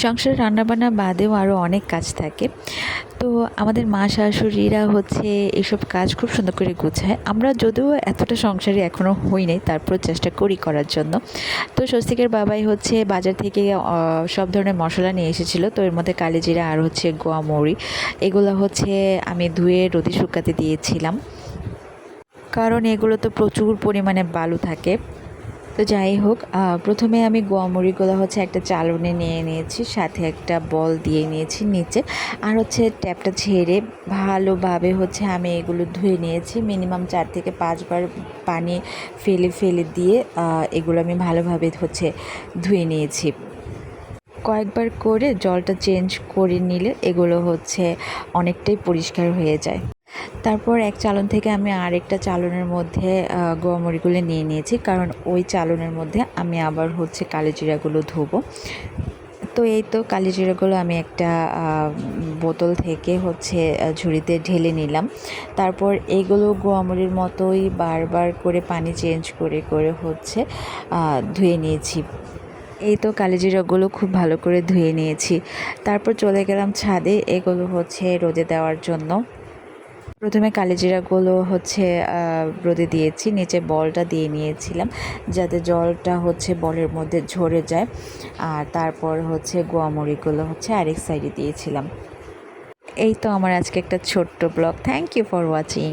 সংসারে রান্নাবান্না বাদেও আরও অনেক কাজ থাকে। তো আমাদের মা শাশুড়িরা হচ্ছে এসব কাজ খুব সুন্দর করে গুছায়। আমরা যদিও এতটা সংসারে এখনও হই নাই, তারপর চেষ্টা করি করার জন্য। তো স্বস্তিকের বাবাই হচ্ছে বাজার থেকে সব ধরনের মশলা নিয়ে এসেছিলো। তো এর মধ্যে কালিজিরা আর হচ্ছে গোয়া মরি, এগুলো হচ্ছে আমি ধুয়ে রোদে শুকাতে দিয়েছিলাম, কারণ এগুলো তো প্রচুর পরিমাণে বালু থাকে। তো যাই হোক, প্রথমে আমি গোয়ামরিগুলো হচ্ছে একটা চালনে নিয়ে নিয়েছি, সাথে একটা বল দিয়ে নিয়েছি নিচে, আর হচ্ছে ট্যাপটা ঝেড়ে ভালোভাবে হচ্ছে আমি এগুলো ধুয়ে নিয়েছি। মিনিমাম 4 থেকে 5 বার পানি ফেলে ফেলে দিয়ে এগুলো আমি ভালোভাবে হচ্ছে ধুয়ে নিয়েছি। কয়েকবার করে জলটা চেঞ্জ করে নিলে এগুলো হচ্ছে অনেকটাই পরিষ্কার হয়ে যায়। তারপর এক চালন থেকে আমি আরেকটা চালনের মধ্যে গোয়ামরিগুলো নিয়ে নিয়েছি, কারণ ওই চালনের মধ্যে আমি আবার হচ্ছে কালোজিরাগুলো ধোবো। তো এই তো কালোজিরাগুলো আমি একটা বোতল থেকে হচ্ছে ঝুড়িতে ঢেলে নিলাম। তারপর এইগুলো গোয়ামরির মতোই বারবার করে পানি চেঞ্জ করে করে হচ্ছে ধুয়ে নিয়েছি। এই তো কালোজিরাগুলো খুব ভালো করে ধুয়ে নিয়েছি। তারপর চলে গেলাম ছাদে এগুলো হচ্ছে রোদে দেওয়ার জন্য। প্রথমে কালিজিরাগুলো হচ্ছে রোদে দিয়েছি, নিচে বলটা দিয়ে নিয়েছিলাম যাতে জলটা হচ্ছে বলের মধ্যে ঝরে যায়। আর তারপর হচ্ছে গোয়ামরিগুলো হচ্ছে আরেক সাইডে দিয়েছিলাম। এই তো আমার আজকে একটা ছোট্ট blog. Thank you for watching.